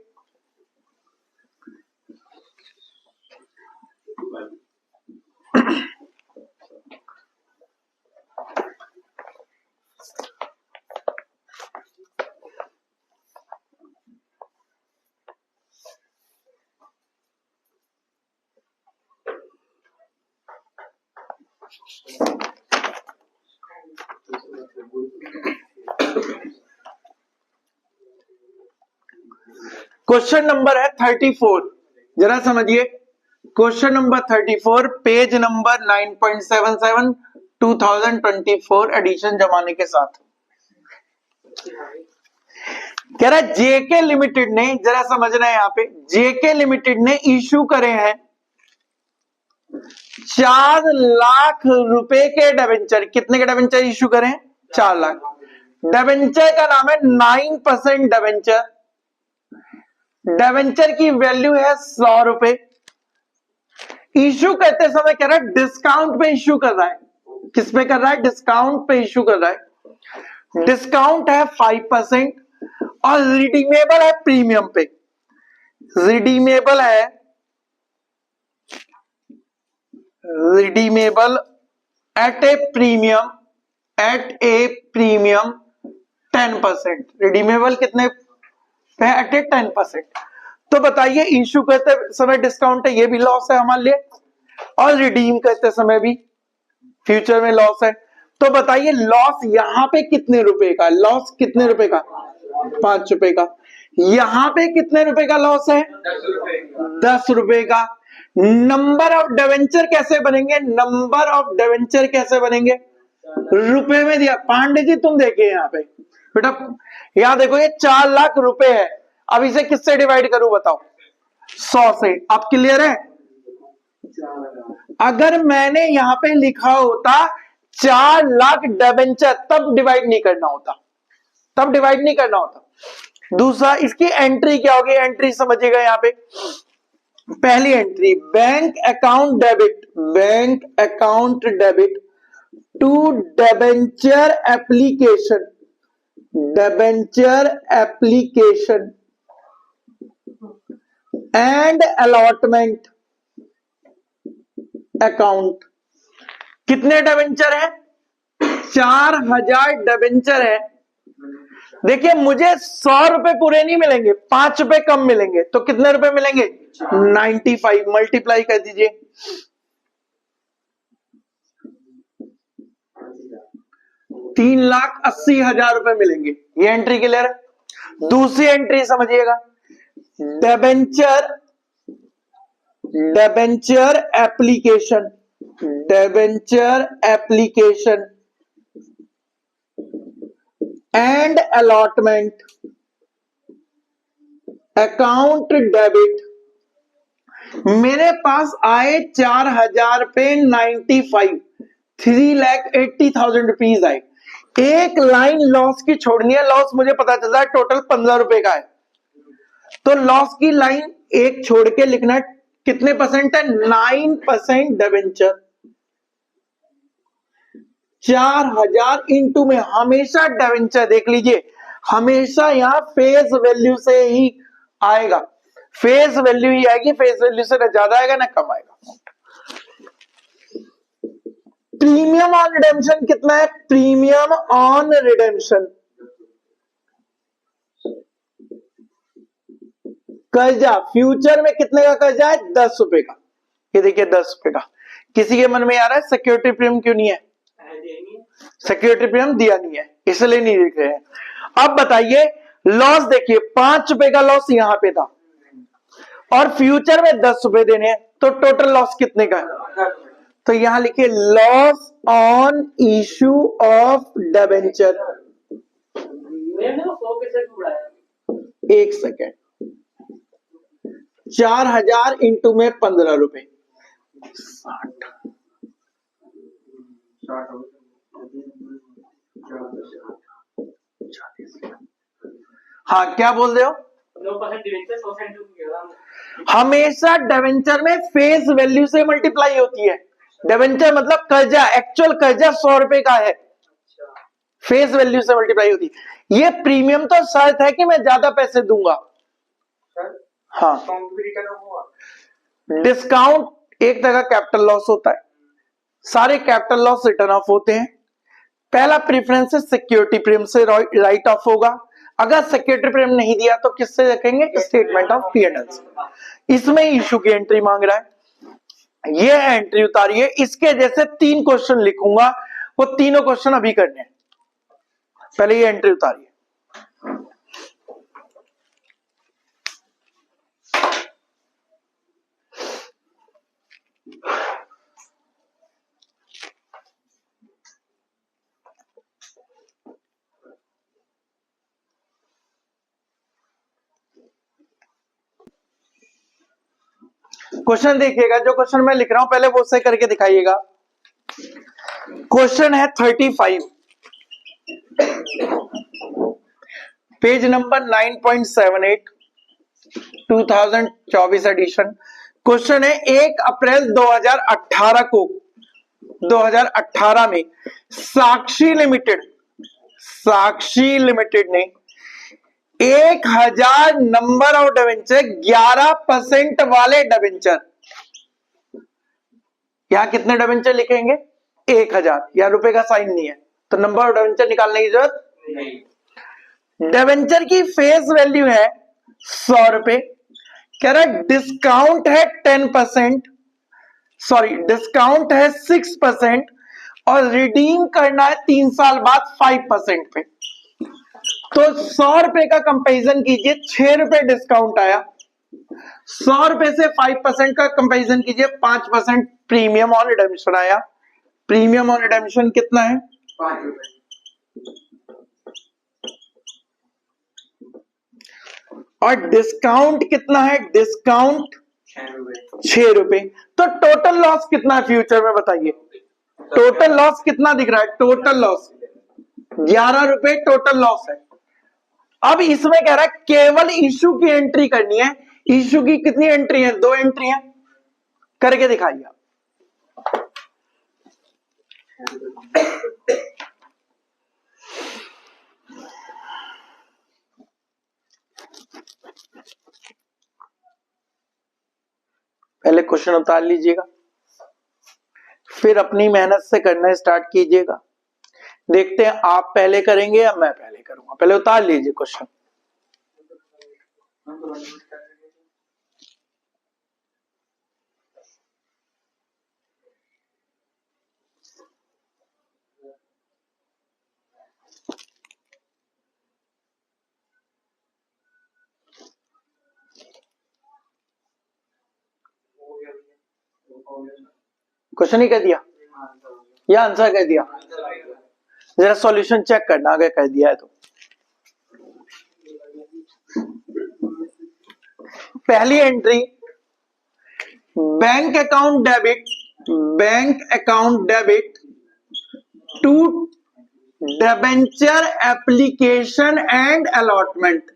क्वेश्चन नंबर है 34। जरा समझिए, question number 34, page number 9.77, 2024 edition जमाने के साथ। कह रहा है जेके लिमिटेड ने, जरा समझना है यहाँ पे, जेके लिमिटेड ने इशू करे हैं 4 लाख रुपए के डिवेंचर। कितने के डिवेंचर इशू करें? 4 लाख। डिवेंचर का नाम है 9% डिवेंचर। डिवेंचर की वैल्यू है 100 रुपए। इशू करते समय कह रहा है डिस्काउंट पे इशू कर रहा है। किस पे कर रहा है? डिस्काउंट पे इशू कर रहा है। डिस्काउंट है 5% और रिडीमेबल है प्रीमियम पे। रिडीमेबल है, redeemable at a premium, at a premium 10%। Redeemable कितने पे? At a 10%। तो बताइए, इशू करते समय डिस्काउंट है, ये भी लॉस है हमारे लिए, और रिडीम करते समय भी फ्यूचर में लॉस है। तो बताइए लॉस यहां पे कितने रुपए का? लॉस कितने रुपए का? 5 रुपए का। यहां पे कितने रुपए का लॉस है? 10 रुपए का। नंबर ऑफ डिवेंचर कैसे बनेंगे? नंबर ऑफ डिवेंचर कैसे बनेंगे? रुपए में दिया। पांडे जी तुम देखिए यहाँ पे बेटा, यहां देखो ये 4 लाख रुपए है। अब इसे किससे डिवाइड करूं बताओ? 100 से। आप क्लियर है? अगर मैंने यहां पे लिखा होता 4 लाख डिवेंचर, तब डिवाइड नहीं करना होता, तब डिवाइड नहीं करना होता। दूसरा, इसकी एंट्री क्या होगी? एंट्री समझिएगा यहाँ पे। पहली entry, bank account debit, bank account debit to debenture application, debenture application and allotment account. कितने डिवेंचर है? 4000 डिवेंचर है। देखिए मुझे 100 रुपए पूरे नहीं मिलेंगे, 5 रुपए कम मिलेंगे, तो कितने रुपए मिलेंगे? 95। मल्टीप्लाई कर दीजिए, 3,80,000 रुपए मिलेंगे। ये एंट्री क्लियर है? दूसरी एंट्री समझिएगा, debenture, debenture application, debenture application and allotment account debit. मेरे पास आए 4000 पे 95, 3,80,000 रुपीज आए। एक लाइन लॉस की छोड़नी है। लॉस मुझे पता चलता है टोटल 15 रुपए का है, तो लॉस की लाइन एक छोड़ के लिखना है कितने परसेंट है? 9% डिबेंचर। 4000 इंटू में हमेशा डिबेंचर, देख लीजिए, हमेशा यहाँ फेस वैल्यू से ही आएगा, फेस वैल्यू ही आएगी, फेस वैल्यू से ना ज्यादा आएगा ना कम आएगा। प्रीमियम ऑन रिडेम्पशन कितना है? प्रीमियम ऑन रिडेम्पशन, कर्जा फ्यूचर में कितने का कर्जा है? 10 रुपए का। ये देखिए 10 रुपए का। किसी के मन में आ रहा है सिक्योरिटी प्रीमियम क्यों नहीं है? सिक्योरिटी प्रीमियम दिया नहीं है इसलिए नहीं लिख रहे हैं। अब बताइए लॉस, देखिए 5 रुपए का लॉस यहां पे था और फ्यूचर में 10 रुपए देने हैं, तो टोटल लॉस कितने का है? तो यहां लिखिए loss on issue of debenture. एक सेकेंड, 4000 इंटू में 15 रुपए, 60। हाँ क्या बोल रहे हो? हमेशा डिबेंचर में फेस वैल्यू से मल्टीप्लाई होती है। डिबेंचर मतलब कर्जा, एक्चुअल कर्जा 100 रुपए का है, फेस वैल्यू से मल्टीप्लाई होती है। ये प्रीमियम तो शर्त है कि मैं ज्यादा पैसे दूंगा। हाँ, डिस्काउंट एक तरह का कैपिटल लॉस होता है, सारे कैपिटल लॉस रिटर्न ऑफ होते हैं। पहला प्रेफरेंस सिक्योरिटी प्रीमियम से राइट ऑफ होगा। अगर सिक्योरिटी प्रीमियम नहीं दिया तो किससे रखेंगे? स्टेटमेंट ऑफ P&L से। इसमें इशू की एंट्री मांग रहा है, ये एंट्री उतारिए। इसके जैसे 3 क्वेश्चन लिखूंगा, वो तीनों क्वेश्चन अभी करने हैं। पहले ये एंट्री उतारिए। क्वेश्चन देखिएगा, जो क्वेश्चन मैं लिख रहा हूं पहले वो से करके दिखाइएगा। क्वेश्चन है 35, पेज नंबर 9.78, 2024 एडिशन। क्वेश्चन है 1 अप्रैल 2018 में साक्षी लिमिटेड ने 1000 नंबर ऑफ डिबेंचर, 11% वाले डिबेंचर, यहां कितने डिबेंचर लिखेंगे? 1000। यहां रुपए का साइन नहीं है तो नंबर ऑफ डिबेंचर निकालने की जरूरत नहीं। डिबेंचर की फेस वैल्यू है 100 रुपए, कह रहा है डिस्काउंट है 10%, सॉरी डिस्काउंट है 6% और रिडीम करना है 3 साल बाद 5% पे। तो 100 रुपए का कंपैरिजन कीजिए, 6 रुपए डिस्काउंट आया। 100 रुपए से 5% का कंपैरिजन कीजिए, 5% प्रीमियम ऑन रिडेम्पशन आया। प्रीमियम ऑन रिडेम्पशन कितना है? 5 रुपए। और डिस्काउंट कितना है? डिस्काउंट 6 रुपए। तो टोटल लॉस कितना है फ्यूचर में बताइए? टोटल लॉस कितना दिख रहा है? टोटल लॉस 11 रुपए टोटल लॉस है। अब इसमें कह रहा है केवल इशू की एंट्री करनी है। इशू की कितनी एंट्री है? 2 एंट्री है, करके दिखाइए। पहले क्वेश्चन उतार लीजिएगा, फिर अपनी मेहनत से करना स्टार्ट कीजिएगा। देखते हैं आप पहले करेंगे या मैं पहले करूंगा। पहले उतार लीजिए क्वेश्चन। क्वेश्चन ही कह दिया या आंसर कह दिया? जरा सॉल्यूशन चेक करना अगर कर दिया है तो। पहली entry bank account debit to debenture application and allotment,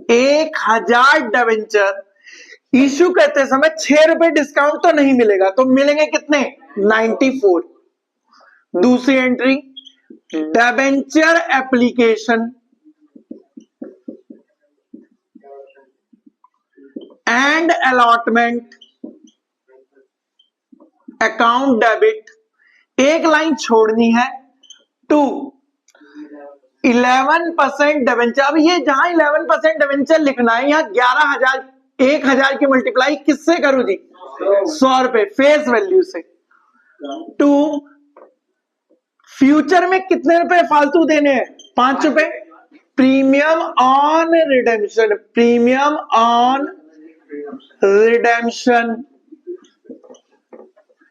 1000 debenture issue करते समय 6 रुपए डिस्काउंट तो नहीं मिलेगा, तो मिलेंगे कितने? 94। दूसरी entry, debenture application and allotment account debit, एक लाइन छोड़नी है। 2, 11% डिबेंचर। अब ये जहां 11% डिबेंचर लिखना है, यहां 11,000 1000 की मल्टीप्लाई किससे करूं जी? 100 रुपए फेस वैल्यू से। 2, फ्यूचर में कितने रुपए फालतू देने हैं? 5 रुपए। Premium on redemption, premium on redemption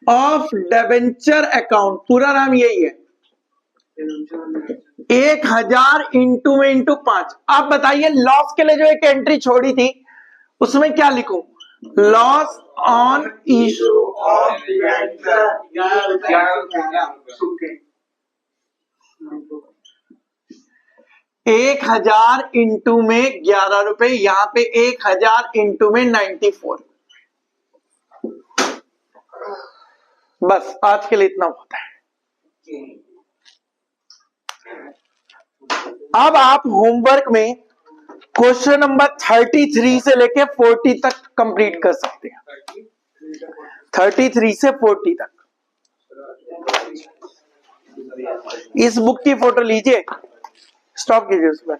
of debenture account, पूरा नाम यही है। 1000 इंटू में इंटू 5। आप बताइए लॉस के लिए जो एक एंट्री छोड़ी थी उसमें क्या लिखूं? Loss on issue of 1000 into में 11 रुपए, यहां पे 1000 इंटू में 94। बस आज के लिए इतना होता है। अब आप होमवर्क में क्वेश्चन नंबर 33 से लेके 40 तक कंप्लीट कर सकते हैं। 33 से 40 तक। इस बुक की फोटो लीजिए, स्टॉप कीजिए उसमें।